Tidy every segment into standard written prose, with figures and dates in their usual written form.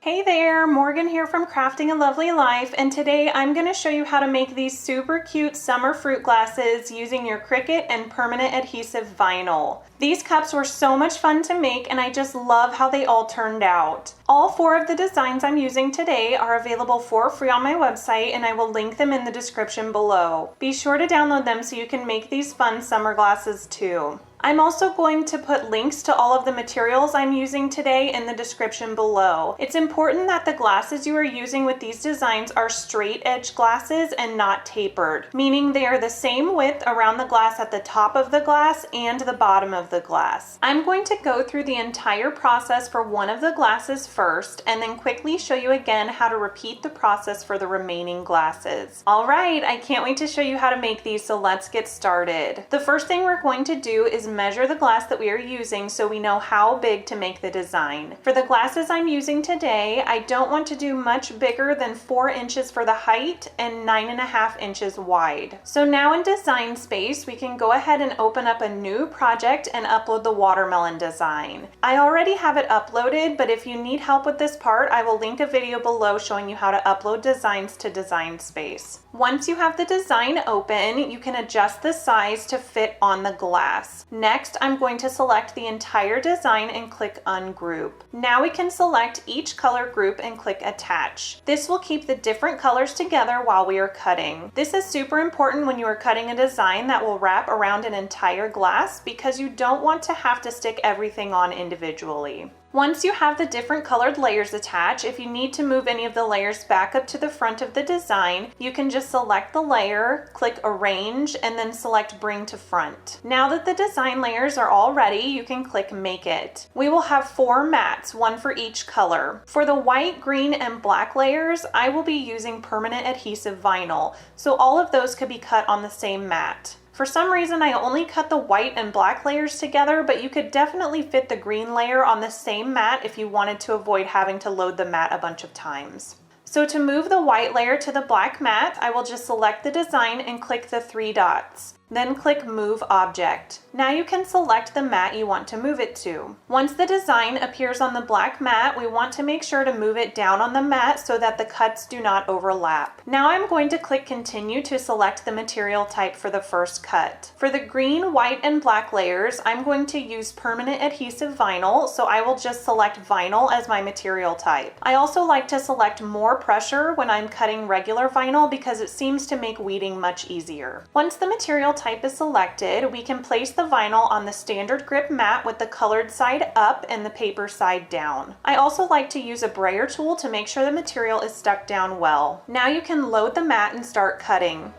Hey there, Morgan here from Crafting a Lovely Life, and today I'm going to show you how to make these super cute summer fruit glasses using your Cricut and permanent adhesive vinyl. These cups were so much fun to make and I just love how they all turned out. All 4 of the designs I'm using today are available for free on my website and I will link them in the description below. Be sure to download them so you can make these fun summer glasses too. I'm also going to put links to all of the materials I'm using today in the description below. It's important that the glasses you are using with these designs are straight edge glasses and not tapered, meaning they are the same width around the glass at the top of the glass and the bottom of the glass. I'm going to go through the entire process for one of the glasses first and then quickly show you again how to repeat the process for the remaining glasses. Alright, I can't wait to show you how to make these, so let's get started. The first thing we're going to do is measure the glass that we are using so we know how big to make the design. For the glasses I'm using today, I don't want to do much bigger than 4 inches for the height and 9.5 inches wide. So now in Design Space, we can go ahead and open up a new project and upload the watermelon design. I already have it uploaded, but if you need help with this part, I will link a video below showing you how to upload designs to Design Space. Once you have the design open, you can adjust the size to fit on the glass. Next, I'm going to select the entire design and click Ungroup. Now we can select each color group and click Attach. This will keep the different colors together while we are cutting. This is super important when you are cutting a design that will wrap around an entire glass because you don't want to have to stick everything on individually. Once you have the different colored layers attached, if you need to move any of the layers back up to the front of the design, you can just select the layer, click Arrange, and then select Bring to Front. Now that the design layers are all ready, you can click Make It. We will have 4 mats, one for each color. For the white, green, and black layers, I will be using permanent adhesive vinyl, so all of those could be cut on the same mat. For some reason, I only cut the white and black layers together, but you could definitely fit the green layer on the same mat if you wanted to avoid having to load the mat a bunch of times. So to move the white layer to the black mat, I will just select the design and click the 3 dots. Then click Move Object. Now you can select the mat you want to move it to. Once the design appears on the black mat, we want to make sure to move it down on the mat so that the cuts do not overlap. Now I'm going to click Continue to select the material type for the first cut. For the green, white, and black layers, I'm going to use permanent adhesive vinyl, so I will just select vinyl as my material type. I also like to select more pressure when I'm cutting regular vinyl because it seems to make weeding much easier. Once the material type is selected, we can place the vinyl on the standard grip mat with the colored side up and the paper side down. I also like to use a brayer tool to make sure the material is stuck down well. Now you can load the mat and start cutting.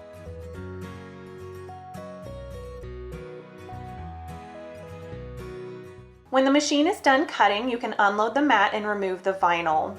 When the machine is done cutting, you can unload the mat and remove the vinyl.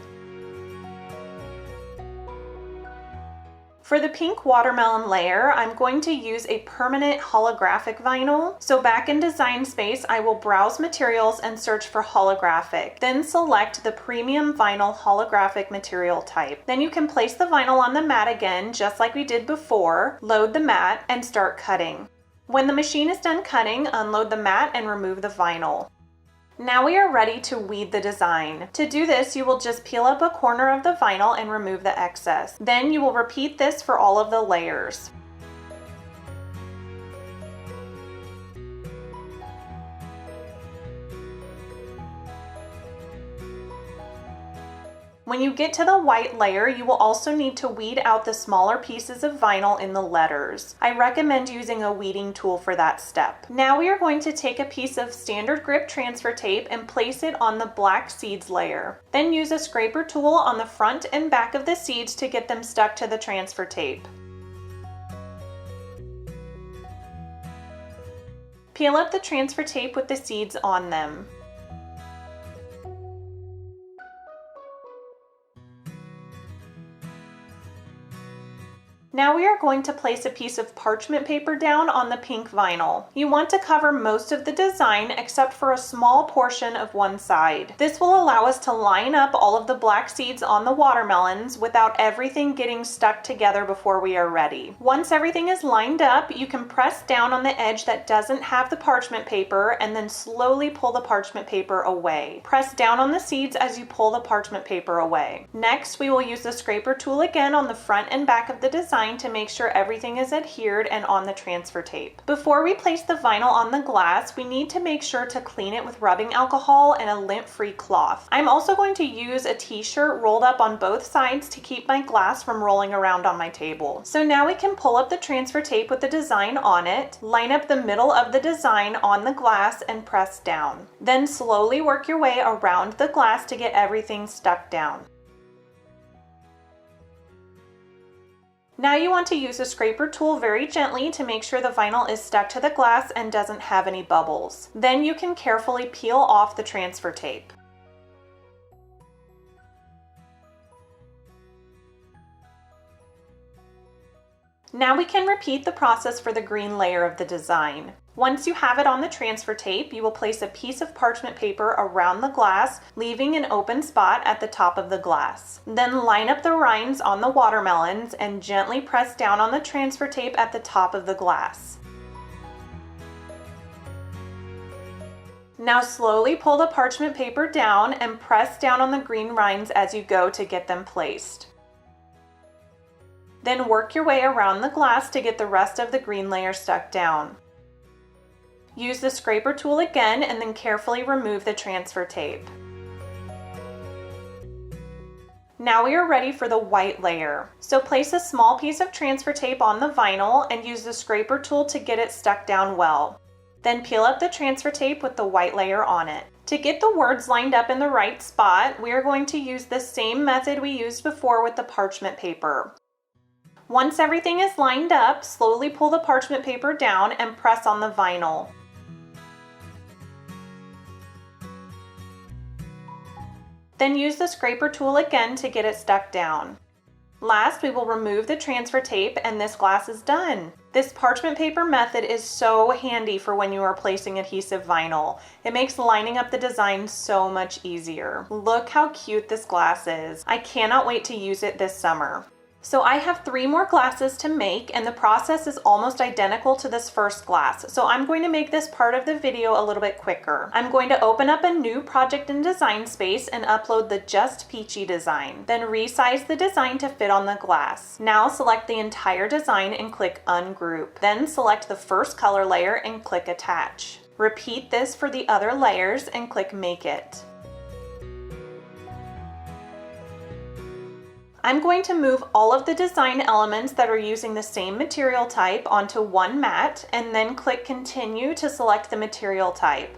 For the pink watermelon layer, I'm going to use a permanent holographic vinyl. So back in Design Space, I will browse materials and search for holographic. Then select the premium vinyl holographic material type. Then you can place the vinyl on the mat again, just like we did before, load the mat, and start cutting. When the machine is done cutting, unload the mat and remove the vinyl. Now we are ready to weed the design. To do this, you will just peel up a corner of the vinyl and remove the excess. Then you will repeat this for all of the layers. When you get to the white layer, you will also need to weed out the smaller pieces of vinyl in the letters. I recommend using a weeding tool for that step. Now we are going to take a piece of standard grip transfer tape and place it on the black seeds layer. Then use a scraper tool on the front and back of the seeds to get them stuck to the transfer tape. Peel up the transfer tape with the seeds on them. Now we are going to place a piece of parchment paper down on the pink vinyl. You want to cover most of the design except for a small portion of one side. This will allow us to line up all of the black seeds on the watermelons without everything getting stuck together before we are ready. Once everything is lined up, you can press down on the edge that doesn't have the parchment paper and then slowly pull the parchment paper away. Press down on the seeds as you pull the parchment paper away. Next, we will use the scraper tool again on the front and back of the design to make sure everything is adhered and on the transfer tape. Before we place the vinyl on the glass, we need to make sure to clean it with rubbing alcohol and a lint-free cloth. I'm also going to use a t-shirt rolled up on both sides to keep my glass from rolling around on my table. So now we can pull up the transfer tape with the design on it, line up the middle of the design on the glass and press down. Then slowly work your way around the glass to get everything stuck down. Now you want to use the scraper tool very gently to make sure the vinyl is stuck to the glass and doesn't have any bubbles. Then you can carefully peel off the transfer tape. Now we can repeat the process for the green layer of the design. Once you have it on the transfer tape, you will place a piece of parchment paper around the glass, leaving an open spot at the top of the glass. Then line up the rinds on the watermelons and gently press down on the transfer tape at the top of the glass. Now slowly pull the parchment paper down and press down on the green rinds as you go to get them placed. Then work your way around the glass to get the rest of the green layer stuck down. Use the scraper tool again and then carefully remove the transfer tape. Now we are ready for the white layer. So place a small piece of transfer tape on the vinyl and use the scraper tool to get it stuck down well. Then peel up the transfer tape with the white layer on it. To get the words lined up in the right spot, we are going to use the same method we used before with the parchment paper. Once everything is lined up, slowly pull the parchment paper down and press on the vinyl. Then use the scraper tool again to get it stuck down. Last, we will remove the transfer tape and this glass is done. This parchment paper method is so handy for when you are placing adhesive vinyl. It makes lining up the design so much easier. Look how cute this glass is. I cannot wait to use it this summer. So I have 3 more glasses to make and the process is almost identical to this first glass. So I'm going to make this part of the video a little bit quicker. I'm going to open up a new project in Design Space and upload the Just Peachy design. Then resize the design to fit on the glass. Now select the entire design and click Ungroup. Then select the first color layer and click Attach. Repeat this for the other layers and click Make It. I'm going to move all of the design elements that are using the same material type onto one mat and then click Continue to select the material type.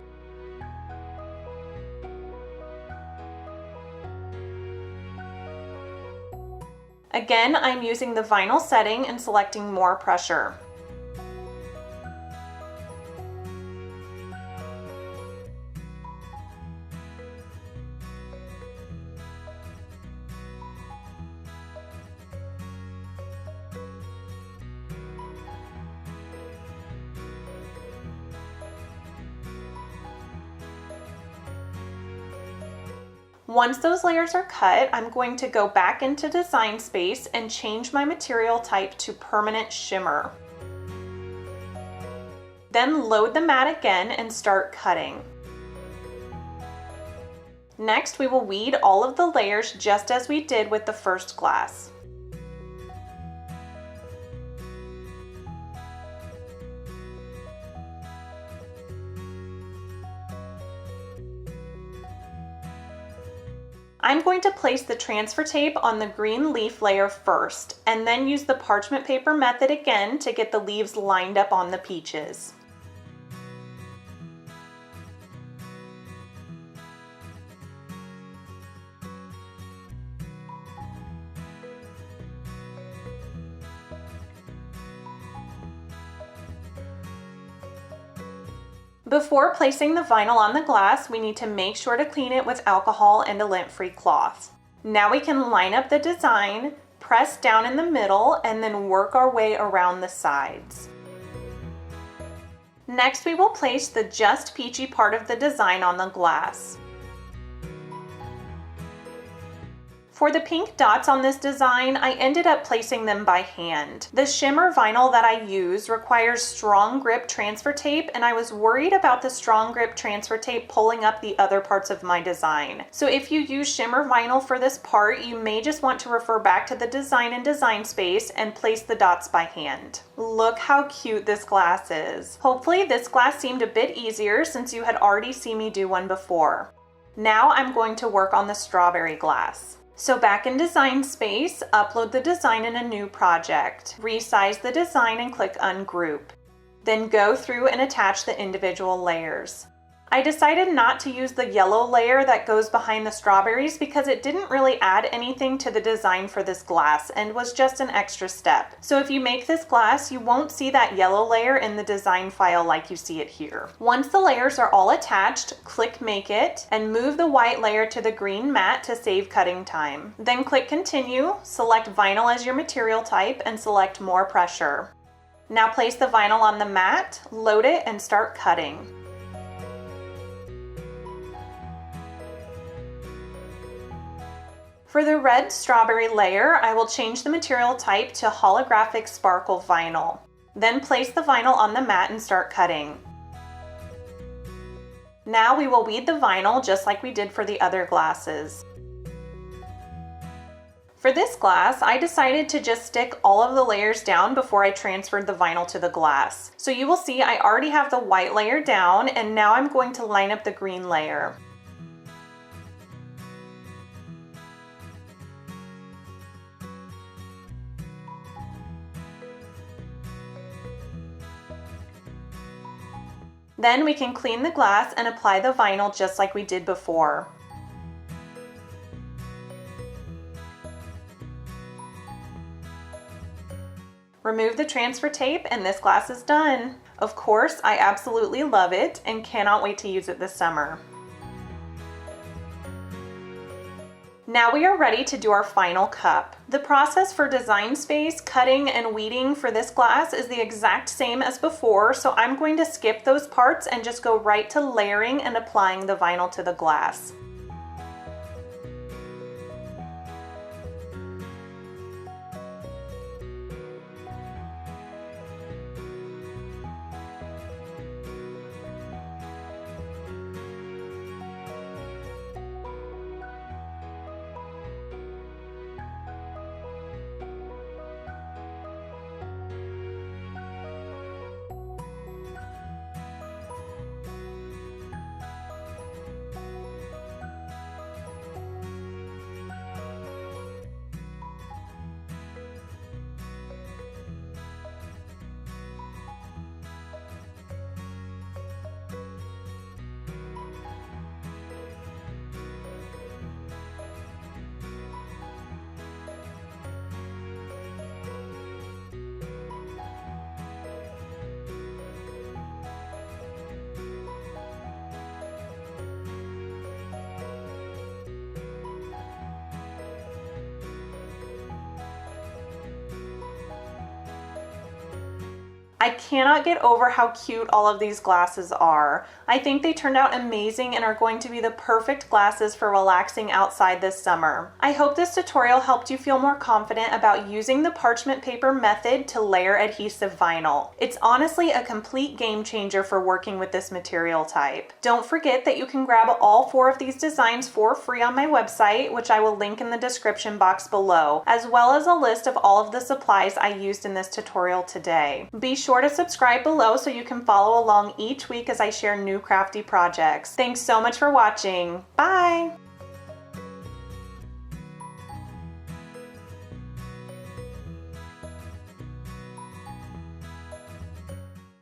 Again, I'm using the vinyl setting and selecting More Pressure. Once those layers are cut, I'm going to go back into Design Space and change my material type to Permanent Shimmer. Then load the mat again and start cutting. Next, we will weed all of the layers just as we did with the first glass. I'm going to place the transfer tape on the green leaf layer first, and then use the parchment paper method again to get the leaves lined up on the peaches. Before placing the vinyl on the glass, we need to make sure to clean it with alcohol and a lint-free cloth. Now we can line up the design, press down in the middle and then work our way around the sides. Next, we will place the Just Peachy part of the design on the glass. For the pink dots on this design, I ended up placing them by hand. The shimmer vinyl that I use requires strong grip transfer tape, and I was worried about the strong grip transfer tape pulling up the other parts of my design. So if you use shimmer vinyl for this part, you may just want to refer back to the design in Design Space and place the dots by hand. Look how cute this glass is. Hopefully this glass seemed a bit easier since you had already seen me do one before. Now I'm going to work on the strawberry glass. So back in Design Space, upload the design in a new project. Resize the design and click Ungroup. Then go through and attach the individual layers. I decided not to use the yellow layer that goes behind the strawberries because it didn't really add anything to the design for this glass and was just an extra step. So if you make this glass, you won't see that yellow layer in the design file like you see it here. Once the layers are all attached, click Make It and move the white layer to the green mat to save cutting time. Then click Continue, select Vinyl as your material type and select More Pressure. Now place the vinyl on the mat, load it and start cutting. For the red strawberry layer, I will change the material type to holographic sparkle vinyl. Then place the vinyl on the mat and start cutting. Now we will weed the vinyl just like we did for the other glasses. For this glass, I decided to just stick all of the layers down before I transferred the vinyl to the glass. So you will see I already have the white layer down, and now I'm going to line up the green layer. Then we can clean the glass and apply the vinyl just like we did before. Remove the transfer tape and this glass is done. Of course, I absolutely love it and cannot wait to use it this summer. Now we are ready to do our final cup. The process for Design Space, cutting and weeding for this glass is the exact same as before, so I'm going to skip those parts and just go right to layering and applying the vinyl to the glass. I cannot get over how cute all of these glasses are. I think they turned out amazing and are going to be the perfect glasses for relaxing outside this summer. I hope this tutorial helped you feel more confident about using the parchment paper method to layer adhesive vinyl. It's honestly a complete game changer for working with this material type. Don't forget that you can grab all 4 of these designs for free on my website, which I will link in the description box below, as well as a list of all of the supplies I used in this tutorial today. Be sure to subscribe below so you can follow along each week as I share new crafty projects. Thanks so much for watching. Bye!